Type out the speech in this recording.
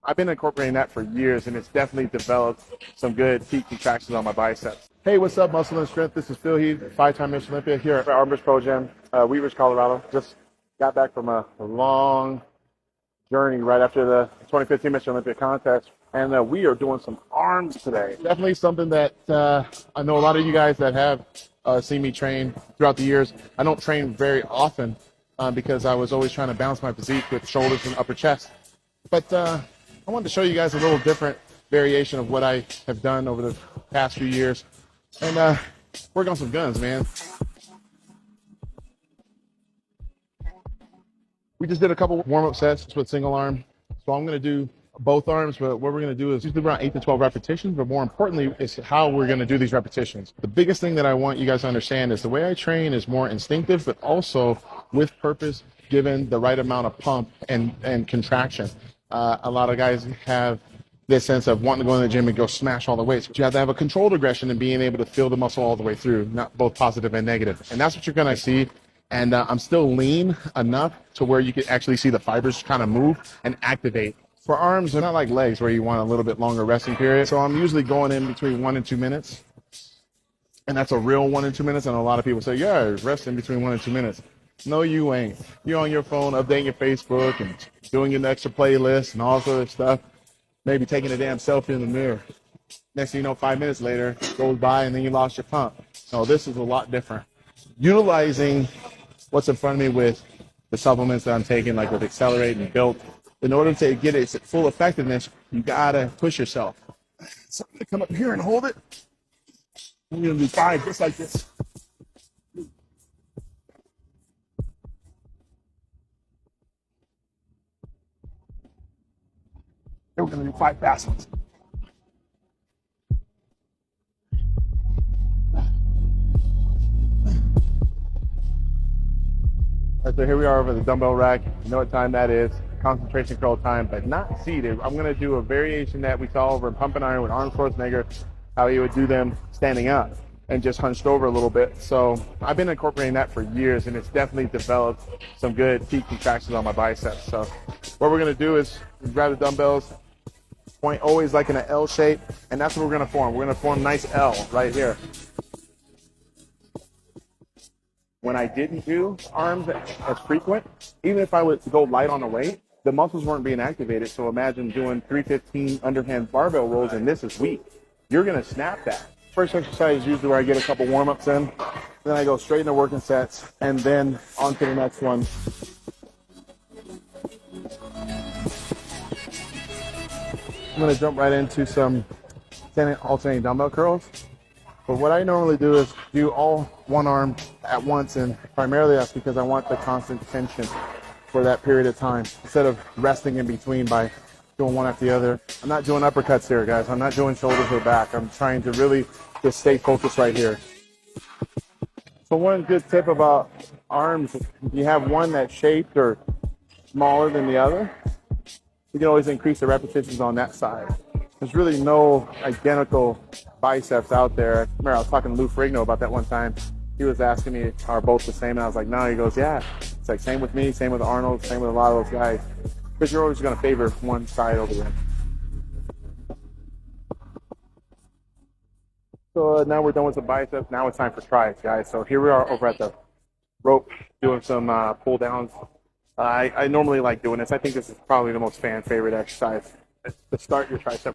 I've been incorporating that for years, and it's definitely developed some good peak contractions on my biceps. Hey, what's up, Muscle and Strength? This is Phil Heath, 5-time Michelin Olympia here at Armors Pro Gym, Wheat Ridge, Colorado. Just got back from a long journey right after the 2015 Michelin Olympia contest, and we are doing some arms today. Definitely something that I know a lot of you guys that have seen me train throughout the years. I don't train very often because I was always trying to balance my physique with shoulders and upper chest. But I wanted to show you guys a little different variation of what I have done over the past few years and work on some guns, man. We just did a couple warm-up sets with single arm. So I'm going to do both arms, but what we're going to do is usually around 8 to 12 repetitions, but more importantly is how we're going to do these repetitions. The biggest thing that I want you guys to understand is the way I train is more instinctive, but also with purpose, given the right amount of pump and contraction. A lot of guys have this sense of wanting to go in the gym and go smash all the weights, but you have to have a controlled aggression and being able to feel the muscle all the way through, not both positive and negative. And that's what you're going to see. And I'm still lean enough to where you can actually see the fibers kind of move and activate. For arms, they're not like legs where you want a little bit longer resting period. So I'm usually going in between 1 and 2 minutes. And that's a real 1 and 2 minutes. And a lot of people say, yeah, rest in between 1 and 2 minutes. No, you ain't. You're on your phone, updating your Facebook and doing an extra playlist and all sort of stuff. Maybe taking a damn selfie in the mirror. Next thing you know, 5 minutes later, goes by and then you lost your pump. So this is a lot different. Utilizing what's in front of me with the supplements that I'm taking, like with Accelerate and Built, in order to get its full effectiveness, you gotta push yourself. So I'm gonna come up here and hold it. I'm gonna do 5 just like this. Then we're gonna do 5 fast ones. All right, so here we are over the dumbbell rack. You know what time that is. Concentration curl time, but not seated. I'm going to do a variation that we saw over in Pump and Iron with Arnold Schwarzenegger, how he would do them standing up and just hunched over a little bit. So I've been incorporating that for years, and it's definitely developed some good peak contractions on my biceps. So what we're going to do is grab the dumbbells, point always like in an L shape, and that's what we're going to form. We're going to form a nice L right here. When I didn't do arms as frequent, even if I would go light on the weight, the muscles weren't being activated. So imagine doing 315 underhand barbell rolls and this is weak. You're going to snap that. First exercise is usually where I get a couple warm-ups in. Then I go straight into working sets and then on to the next one. I'm going to jump right into some alternating dumbbell curls. But what I normally do is do all one arm at once, and primarily that's because I want the constant tension for that period of time instead of resting in between by doing one after the other. I'm not doing uppercuts here, guys. I'm not doing shoulders or back. I'm trying to really just stay focused right here. So one good tip about arms, if you have one that's shaped or smaller than the other, you can always increase the repetitions on that side. There's really no identical biceps out there. I remember I was talking to Lou Ferrigno about that one time. He was asking me, are both the same? And I was like, no. He goes, yeah. It's like same with me, same with Arnold, same with a lot of those guys. Because you're always going to favor one side over the other. So now we're done with the biceps. Now it's time for tries, guys. So here we are over at the rope doing some pull downs. I normally like doing this. I think this is probably the most fan favorite exercise to start your tricep